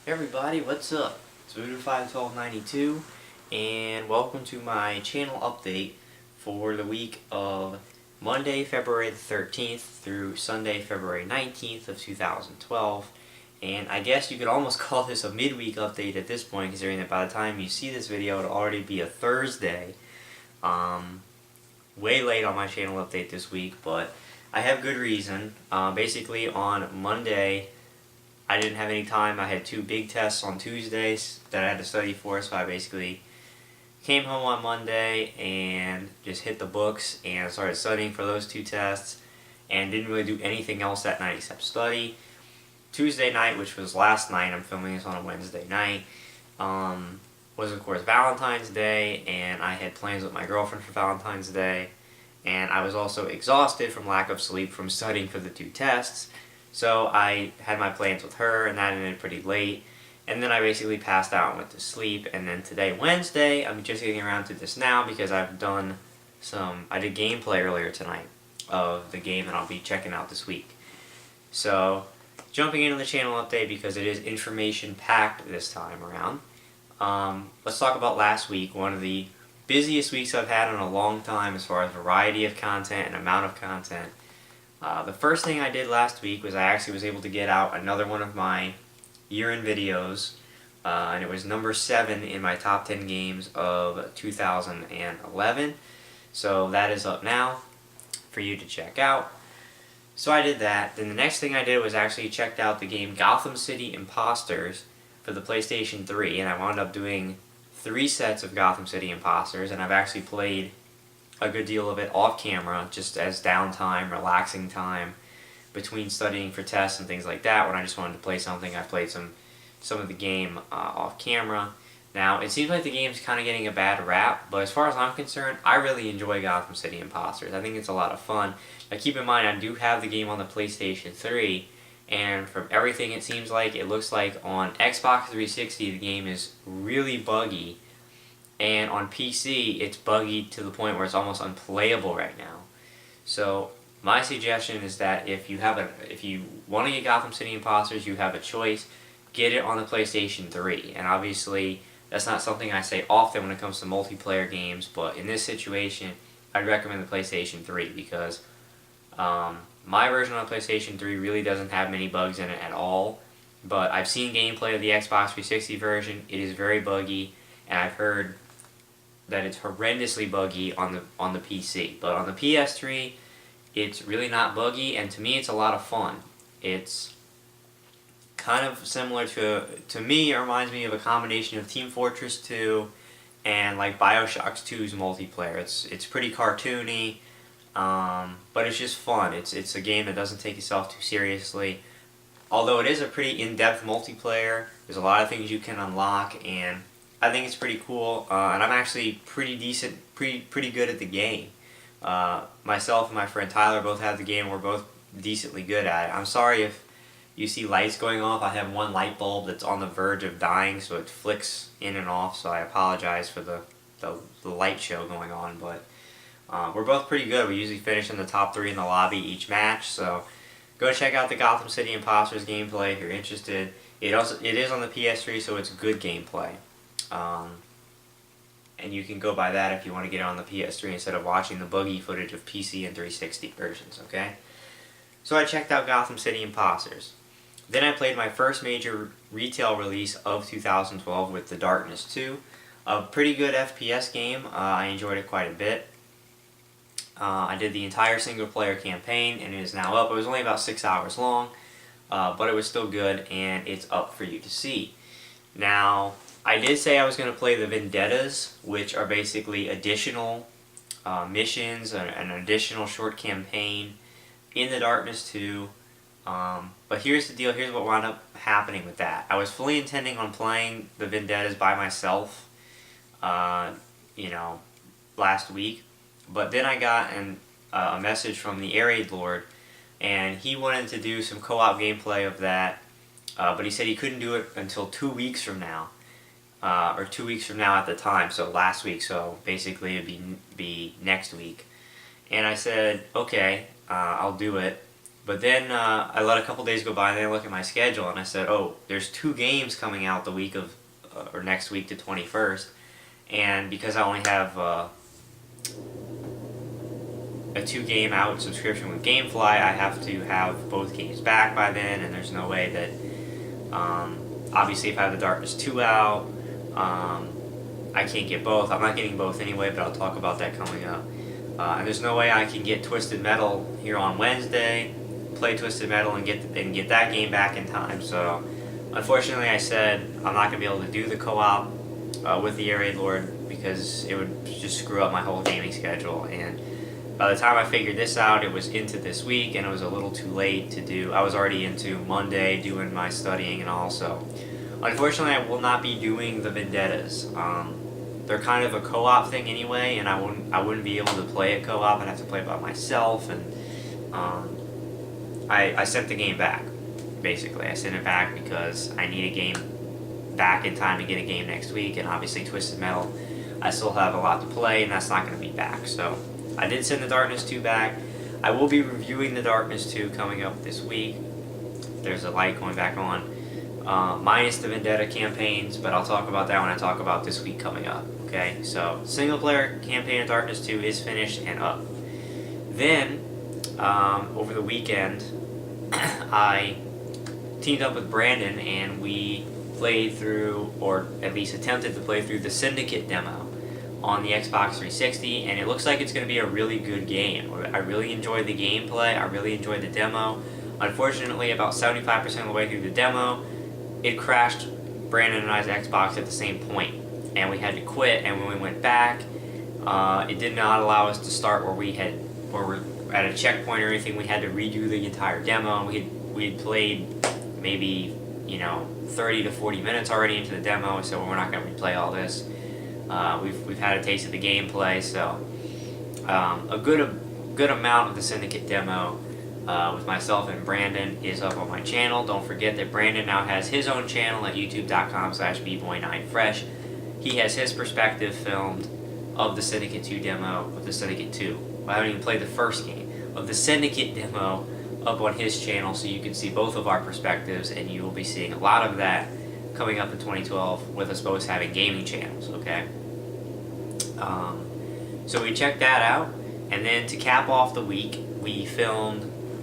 Hey everybody, what's up? It's Voodoo 51292 and welcome to my channel update for the week of Monday, February the 13th through Sunday, February 19th of 2012. And I guess you could almost call this a midweek update at this point, considering that by the time you see this video it'll already be a Thursday. Way late on my channel update this week, but I have good reason. Basically on Monday I didn't have any time. I had two big tests on Tuesdays that I had to study for, so I basically came home on Monday and just hit the books and started studying for those two tests and didn't really do anything else that night except study. Tuesday night, which was last night, I'm filming this on a Wednesday night, was of course Valentine's Day, and I had plans with my girlfriend for Valentine's Day, and I was also exhausted from lack of sleep from studying for the two tests. So I had my plans with her, and that ended pretty late. And then I basically passed out and went to sleep. And then today, Wednesday, I'm just getting around to this now because I did gameplay earlier tonight of the game that I'll be checking out this week. So, jumping into the channel update because it is information packed this time around. Let's talk about last week, one of the busiest weeks I've had in a long time as far as variety of content and amount of content. The first thing I did last week was I actually was able to get out another one of my year-end videos, and it was number 7 in my top 10 games of 2011. So that is up now for you to check out. So I did that. Then the next thing I did was actually checked out the game Gotham City Impostors for the PlayStation 3, and I wound up doing 3 sets of Gotham City Impostors, and I've actually played a good deal of it off camera, just as downtime, relaxing time between studying for tests and things like that. When I just wanted to play something, I played some of the game off camera. Now, it seems like the game's kind of getting a bad rap, but as far as I'm concerned, I really enjoy Gotham City Impostors. I think it's a lot of fun. Now, keep in mind, I do have the game on the PlayStation 3, and from everything it seems like, it looks like on Xbox 360 the game is really buggy, and on PC it's buggy to the point where it's almost unplayable right now. So my suggestion is that if you want to get Gotham City Impostors, you have a choice. Get it on the PlayStation 3, and obviously that's not something I say often when it comes to multiplayer games, but in this situation I'd recommend the PlayStation 3 because my version on PlayStation 3 really doesn't have many bugs in it at all, but I've seen gameplay of the Xbox 360 version. It is very buggy, and I've heard that it's horrendously buggy on the PC. But on the PS3, it's really not buggy, and to me it's a lot of fun. It's kind of similar to me, it reminds me of a combination of Team Fortress 2 and like Bioshock 2's multiplayer. It's pretty cartoony, but it's just fun. It's a game that doesn't take itself too seriously. Although it is a pretty in-depth multiplayer, there's a lot of things you can unlock, and I think it's pretty cool, and I'm actually pretty decent, pretty good at the game. Myself and my friend Tyler both have the game. We're both decently good at it. I'm sorry if you see lights going off. I have one light bulb that's on the verge of dying, so it flicks in and off, so I apologize for the light show going on, but we're both pretty good. We usually finish in the top 3 in the lobby each match, so go check out the Gotham City Impostors gameplay if you're interested. It is on the PS3, so it's good gameplay. And you can go by that if you want to get it on the PS3 instead of watching the buggy footage of PC and 360 versions, okay? So I checked out Gotham City Impostors. Then I played my first major retail release of 2012 with The Darkness 2. A pretty good FPS game. I enjoyed it quite a bit. I did the entire single-player campaign, and it is now up. It was only about 6 hours long, but it was still good, and it's up for you to see. Now, I did say I was going to play the Vendettas, which are basically additional missions, an additional short campaign in The Darkness 2. But here's the deal, here's what wound up happening with that. I was fully intending on playing the Vendettas by myself, last week. But then I got a message from the Air Raid Lord, and he wanted to do some co-op gameplay of that, but he said he couldn't do it until 2 weeks from now. Or 2 weeks from now at the time, so last week, so basically it'd be next week. And I said, okay, I'll do it. But then I let a couple days go by, and then I look at my schedule, and I said, oh, there's 2 games coming out the week of, or next week, the 21st. And because I only have a 2-game out subscription with GameFly, I have to have both games back by then, and there's no way that, obviously if I have the Darkness 2 out, I can't get both. I'm not getting both anyway, but I'll talk about that coming up. And there's no way I can get Twisted Metal here on Wednesday, play Twisted Metal, and get that game back in time. So, unfortunately, I said I'm not gonna be able to do the co-op with the Area Lord because it would just screw up my whole gaming schedule. And by the time I figured this out, it was into this week, and it was a little too late to do. I was already into Monday doing my studying and all. So, unfortunately, I will not be doing the Vendettas. They're kind of a co-op thing anyway, and I wouldn't be able to play a co-op. I'd have to play it by myself, and I sent the game back. Basically, I sent it back because I need a game back in time to get a game next week, and obviously Twisted Metal, I still have a lot to play, and that's not going to be back. So I did send the Darkness 2 back. I will be reviewing the Darkness 2 coming up this week. There's a light going back on. Minus the Vendetta campaigns, but I'll talk about that when I talk about this week coming up. Okay, so single player campaign of Darkness 2 is finished and up. Then, over the weekend, I teamed up with Brandon and we played through, or at least attempted to play through, the Syndicate demo on the Xbox 360, and it looks like it's going to be a really good game. I really enjoyed the gameplay, I really enjoyed the demo. Unfortunately, about 75% of the way through the demo, it crashed Brandon and I's Xbox at the same point, and we had to quit. And when we went back, it did not allow us to start where we're at a checkpoint or anything. We had to redo the entire demo. We had played maybe 30 to 40 minutes already into the demo, so we're not going to replay all this. We've had a taste of the gameplay, so a good amount of the Syndicate demo with myself and Brandon is up on my channel. Don't forget that Brandon now has his own channel at youtube.com/bboy9fresh. He has his perspective filmed of the Syndicate 2 demo, of the Syndicate 2. I haven't even played the first game, of the Syndicate demo up on his channel, so you can see both of our perspectives, and you will be seeing a lot of that coming up in 2012 with us both having gaming channels, okay? So we checked that out, and then to cap off the week, we filmed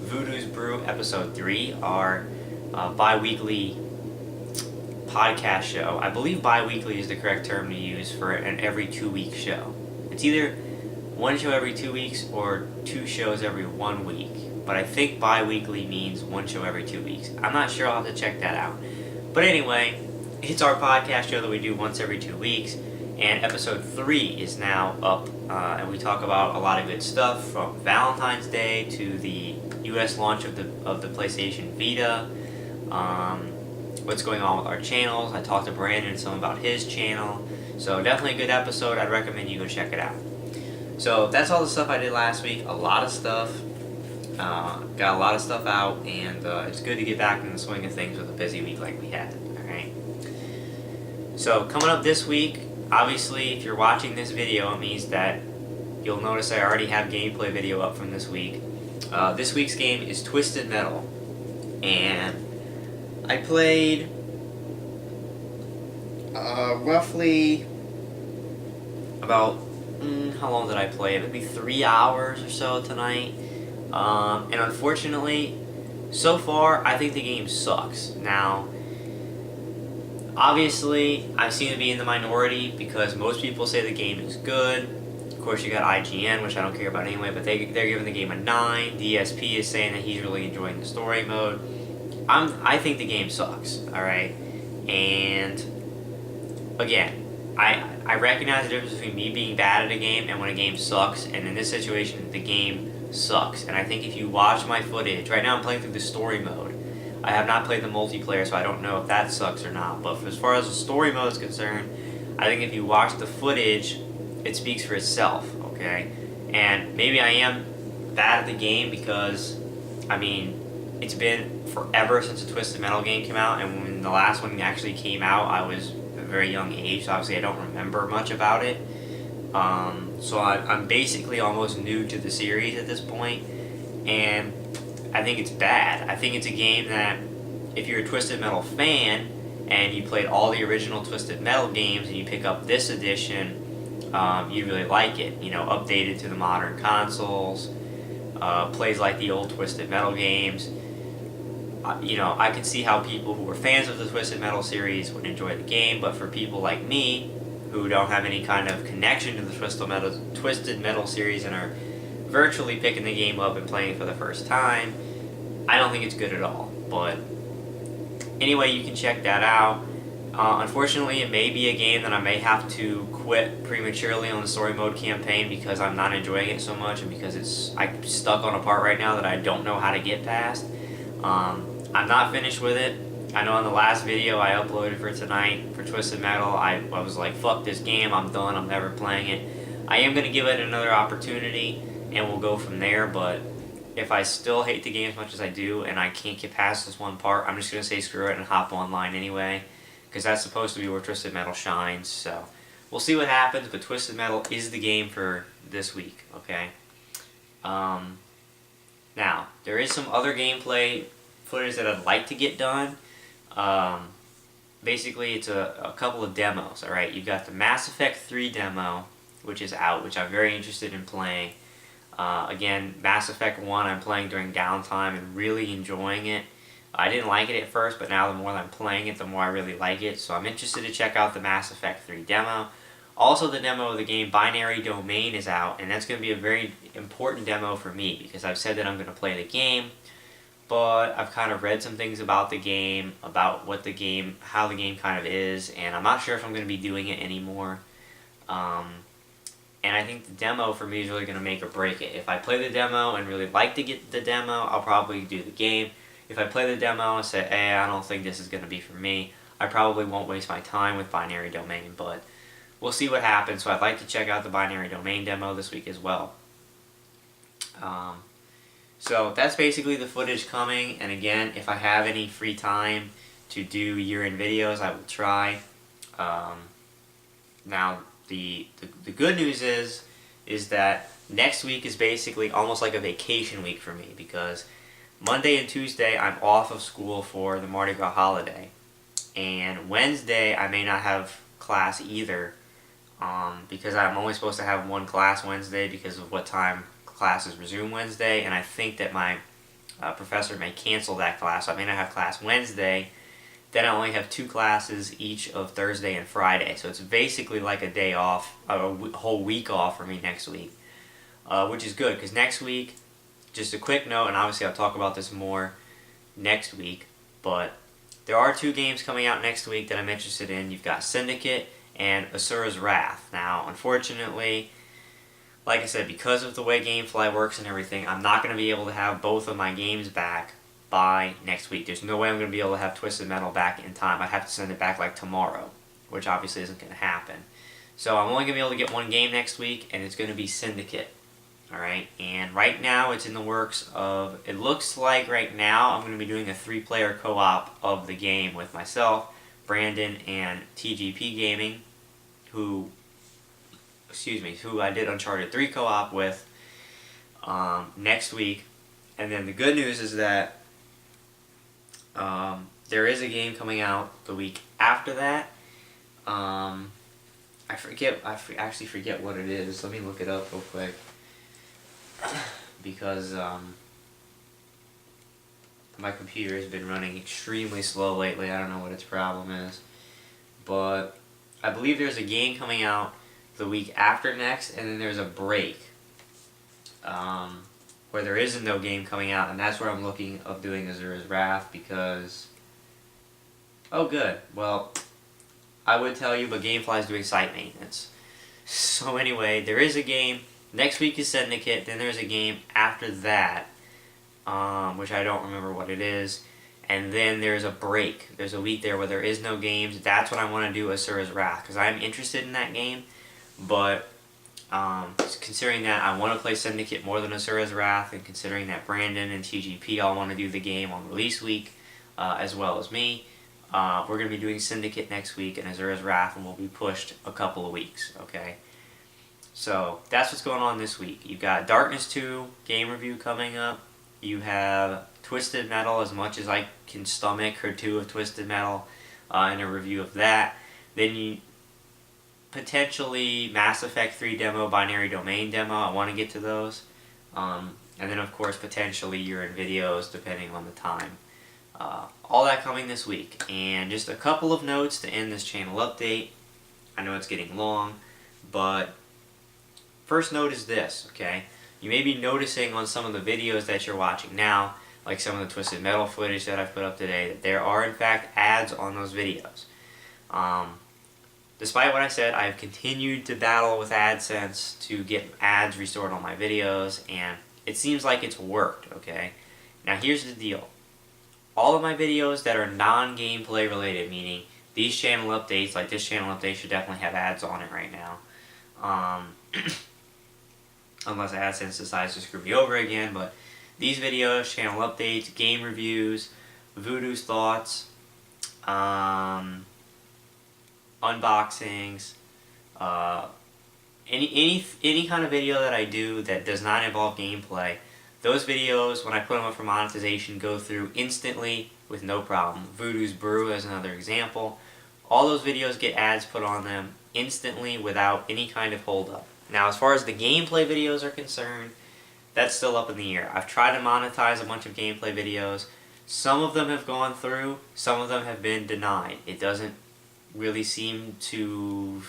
Voodoo's Brew Episode 3, our bi-weekly podcast show. I believe bi-weekly is the correct term to use for an every 2-week show. It's either one show every 2 weeks or 2 shows every 1 week, but I think bi-weekly means 1 show every 2 weeks. I'm not sure, I'll have to check that out. But anyway, it's our podcast show that we do once every 2 weeks, and episode 3 is now up, and we talk about a lot of good stuff, from Valentine's Day to the US launch of the PlayStation Vita, what's going on with our channels. I talked to Brandon some about his channel, so definitely a good episode. I'd recommend you go check it out. So that's all the stuff I did last week. A lot of stuff. Got a lot of stuff out, and it's good to get back in the swing of things with a busy week like we had. Alright. So coming up this week, obviously if you're watching this video, it means that you'll notice I already have gameplay video up from this week. This week's game is Twisted Metal, and I played roughly about how long did I play? Maybe 3 hours or so tonight. And unfortunately, so far, I think the game sucks. Now, obviously, I seem to be in the minority because most people say the game is good. Of course, you got IGN, which I don't care about anyway, but they're giving the game a 9. DSP is saying that he's really enjoying the story mode. I think the game sucks, alright? And, again, I recognize the difference between me being bad at a game and when a game sucks, and in this situation, the game sucks. And I think if you watch my footage, right now I'm playing through the story mode. I have not played the multiplayer, so I don't know if that sucks or not. But as far as the story mode is concerned, I think if you watch the footage, it speaks for itself, okay? And maybe I am bad at the game because, I mean, it's been forever since the Twisted Metal game came out, and when the last one actually came out, I was a very young age, so obviously I don't remember much about it. So I'm basically almost new to the series at this point, and I think it's bad. I think it's a game that, if you're a Twisted Metal fan and you played all the original Twisted Metal games and you pick up this edition, you really like it. You know, updated to the modern consoles, plays like the old Twisted Metal games. You know, I can see how people who are fans of the Twisted Metal series would enjoy the game, but for people like me, who don't have any kind of connection to the Twisted Metal series and are virtually picking the game up and playing it for the first time, I don't think it's good at all. But anyway, you can check that out. Unfortunately, it may be a game that I may have to quit prematurely on the story mode campaign because I'm not enjoying it so much, and because I'm stuck on a part right now that I don't know how to get past. I'm not finished with it. I know in the last video I uploaded for tonight for Twisted Metal, I was like, fuck this game, I'm done, I'm never playing it. I am going to give it another opportunity, and we'll go from there, but if I still hate the game as much as I do, and I can't get past this one part, I'm just going to say screw it and hop online anyway, because that's supposed to be where Twisted Metal shines, so we'll see what happens, but Twisted Metal is the game for this week, okay? Now, there is some other gameplay footage that I'd like to get done. Basically, it's a couple of demos, alright? You've got the Mass Effect 3 demo, which is out, which I'm very interested in playing. Again, Mass Effect 1 I'm playing during downtime and really enjoying it. I didn't like it at first, but now the more that I'm playing it, the more I really like it. So I'm interested to check out the Mass Effect 3 demo. Also, the demo of the game Binary Domain is out, and that's going to be a very important demo for me because I've said that I'm going to play the game, but I've kind of read some things about the game, about how the game kind of is, and I'm not sure if I'm going to be doing it anymore. And I think the demo for me is really going to make or break it. If I play the demo and really like to get the demo, I'll probably do the game. If I play the demo and say, hey, I don't think this is going to be for me, I probably won't waste my time with Binary Domain, but we'll see what happens. So I'd like to check out the Binary Domain demo this week as well. So that's basically the footage coming, and again, if I have any free time to do year-end videos, I will try. Now, the good news is that next week is basically almost like a vacation week for me, because Monday and Tuesday I'm off of school for the Mardi Gras holiday, and Wednesday I may not have class either, because I'm only supposed to have one class Wednesday because of what time classes resume Wednesday, and I think that my professor may cancel that class, so I may not have class Wednesday. Then I only have 2 classes each of Thursday and Friday, so it's basically like a day off, a whole week off for me next week, which is good, because next week, just a quick note, and obviously I'll talk about this more next week, but there are 2 games coming out next week that I'm interested in. You've got Syndicate and Asura's Wrath. Now, unfortunately, like I said, because of the way GameFly works and everything, I'm not going to be able to have both of my games back by next week. There's no way I'm going to be able to have Twisted Metal back in time. I'd have to send it back like tomorrow, which obviously isn't going to happen. So I'm only going to be able to get one game next week, and it's going to be Syndicate. Alright, and right now it's in the works of, it looks like right now I'm going to be doing a 3-player co-op of the game with myself, Brandon, and TGP Gaming, who I did Uncharted 3 co-op with next week. And then the good news is that there is a game coming out the week after that. I actually forget what it is. Let me look it up real quick, because my computer has been running extremely slow lately. I don't know what its problem is, but I believe there's a game coming out the week after next, and then there's a break where there isn't no game coming out, and that's where I'm looking of doing Asura's Wrath, because, oh good, well, I would tell you, but GameFly is doing site maintenance. So anyway, there is a game, next week is Syndicate, then there's a game after that, which I don't remember what it is, and then there's a break. There's a week there where there is no games. That's when I want to do Asura's Wrath, because I'm interested in that game, but considering that I want to play Syndicate more than Asura's Wrath, and considering that Brandon and TGP all want to do the game on release week, as well as me, we're going to be doing Syndicate next week, and Asura's Wrath will be pushed a couple of weeks, okay? So that's what's going on this week. You've got Darkness 2 game review coming up. You have Twisted Metal, as much as I can stomach or two of Twisted Metal, in a review of that. Then you potentially Mass Effect 3 demo, Binary Domain demo. I want to get to those. And then, of course, potentially urine videos, depending on the time. All that coming this week. And just a couple of notes to end this channel update. I know it's getting long, but first note is this, okay? You may be noticing on some of the videos that you're watching now, like some of the Twisted Metal footage that I've put up today, that there are in fact ads on those videos. Despite what I said, I've continued to battle with AdSense to get ads restored on my videos, and it seems like it's worked, okay? Now here's the deal. All of my videos that are non-gameplay related, meaning these channel updates, like this channel update, should definitely have ads on it right now. Unless AdSense decides to screw me over again, but these videos, channel updates, game reviews, Voodoo's thoughts, unboxings, any kind of video that I do that does not involve gameplay, those videos, when I put them up for monetization, go through instantly with no problem. Voodoo's Brew is another example. All those videos get ads put on them instantly without any kind of holdup. Now, as far as the gameplay videos are concerned, that's still up in the air. I've tried to monetize a bunch of gameplay videos. Some of them have gone through, some of them have been denied. It doesn't really seem to...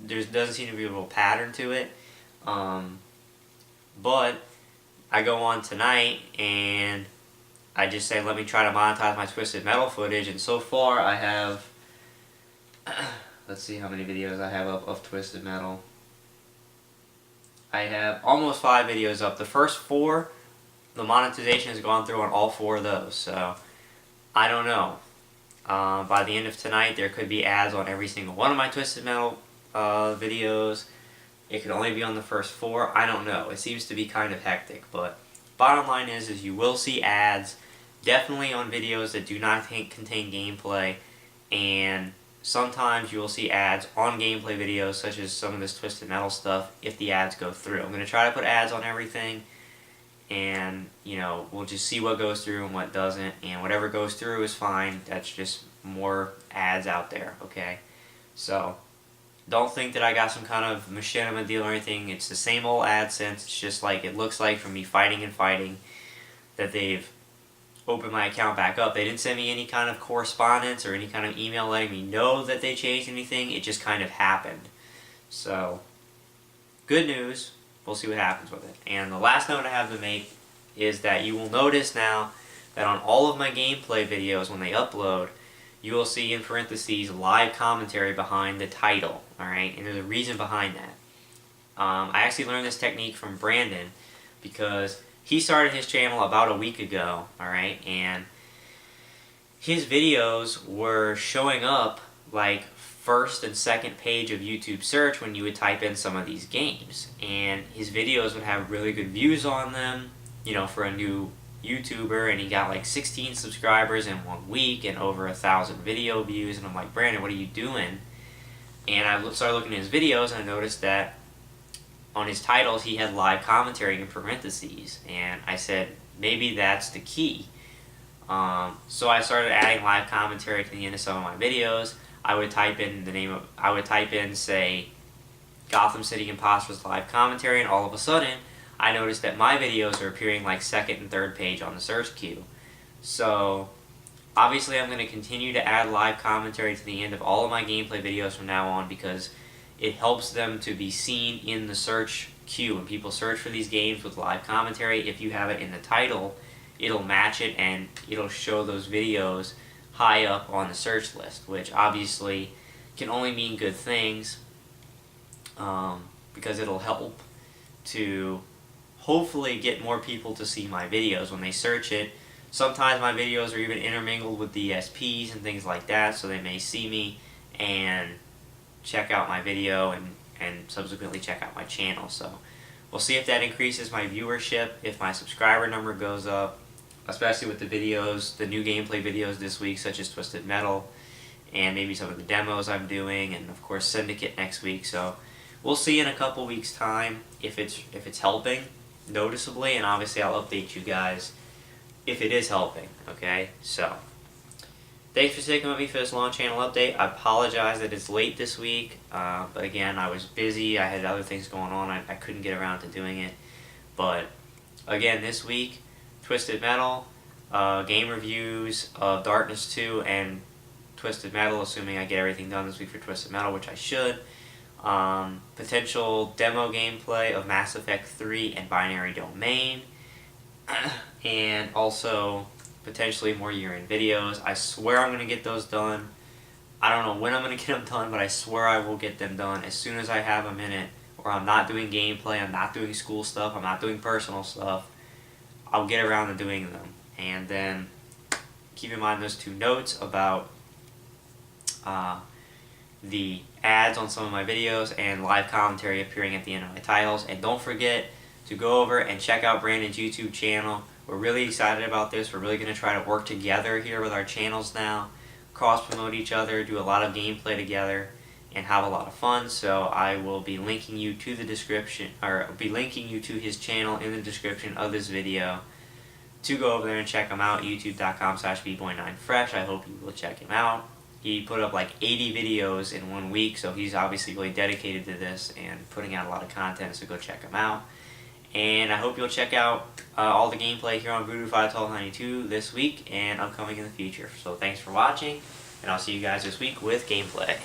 There doesn't seem to be a real pattern to it. But I go on tonight and I just say, let me try to monetize my Twisted Metal footage, and so far I have... Let's see how many videos I have up of Twisted Metal. I have almost 5 videos up. The first 4, the monetization has gone through on all 4 of those, so I don't know. By the end of tonight, there could be ads on every single one of my Twisted Metal videos. It could only be on the first 4. I don't know. It seems to be kind of hectic, but bottom line is you will see ads, definitely on videos that do not contain gameplay, and sometimes you will see ads on gameplay videos, such as some of this Twisted Metal stuff, if the ads go through. I'm going to try to put ads on everything, and, you know, we'll just see what goes through and what doesn't, and whatever goes through is fine. That's just more ads out there, okay? So, don't think that I got some kind of machinima deal or anything. It's the same old AdSense. It's just like it looks like from me fighting and fighting that they've open my account back up. They didn't send me any kind of correspondence or any kind of email letting me know that they changed anything. It just kind of happened. So, good news. We'll see what happens with it. And the last note I have to make is that you will notice now that on all of my gameplay videos, when they upload, you will see in parentheses live commentary behind the title. Alright? And there's a reason behind that. I actually learned this technique from Brandon because he started his channel about a week ago, alright, and his videos were showing up like first and second page of YouTube search when you would type in some of these games. And his videos would have really good views on them, you know, for a new YouTuber, and he got like 16 subscribers in 1 week and over 1,000 video views, and I'm like, Brandon, what are you doing? And I started looking at his videos, and I noticed that on his titles, he had live commentary in parentheses, and I said, maybe that's the key. So I started adding live commentary to the end of some of my videos. I would type in say, Gotham City Impostors live commentary, and all of a sudden, I noticed that my videos are appearing like second and third page on the search queue. So, obviously I'm going to continue to add live commentary to the end of all of my gameplay videos from now on, because it helps them to be seen in the search queue. When people search for these games with live commentary, if you have it in the title, it'll match it and it'll show those videos high up on the search list, which obviously can only mean good things, because it'll help to hopefully get more people to see my videos when they search it. Sometimes my videos are even intermingled with DSPs and things like that, so they may see me and check out my video and subsequently check out my channel. So we'll see if that increases my viewership, if my subscriber number goes up, especially with the videos, the new gameplay videos this week, such as Twisted Metal, and maybe some of the demos I'm doing, and of course Syndicate next week. So we'll see in a couple weeks' time if it's helping. noticeably, and obviously I'll update you guys if it is helping, okay? So, thanks for sticking with me for this long channel update. I apologize that it's late this week, but again, I was busy, I had other things going on, I couldn't get around to doing it. But, again, this week, Twisted Metal, game reviews of Darkness 2 and Twisted Metal, assuming I get everything done this week for Twisted Metal, which I should. Potential demo gameplay of Mass Effect 3 and Binary Domain. And also potentially more year-end videos. I swear I'm going to get those done. I don't know when I'm going to get them done, but I swear I will get them done as soon as I have a minute, or I'm not doing gameplay, I'm not doing school stuff, I'm not doing personal stuff. I'll get around to doing them. And then keep in mind those two notes about the ads on some of my videos and live commentary appearing at the end of my titles. And don't forget to go over and check out Brandon's YouTube channel. We're really excited about this. We're really going to try to work together here with our channels now, cross-promote each other, do a lot of gameplay together, and have a lot of fun. So I will be linking you to the description, or be linking you to his channel in the description of this video to go over there and check him out, youtube.com/bboy9fresh. I hope you will check him out. He put up like 80 videos in 1 week, so he's obviously really dedicated to this and putting out a lot of content, so go check him out. And I hope you'll check out all the gameplay here on Voodoo 51292 this week and upcoming in the future. So thanks for watching, and I'll see you guys this week with gameplay.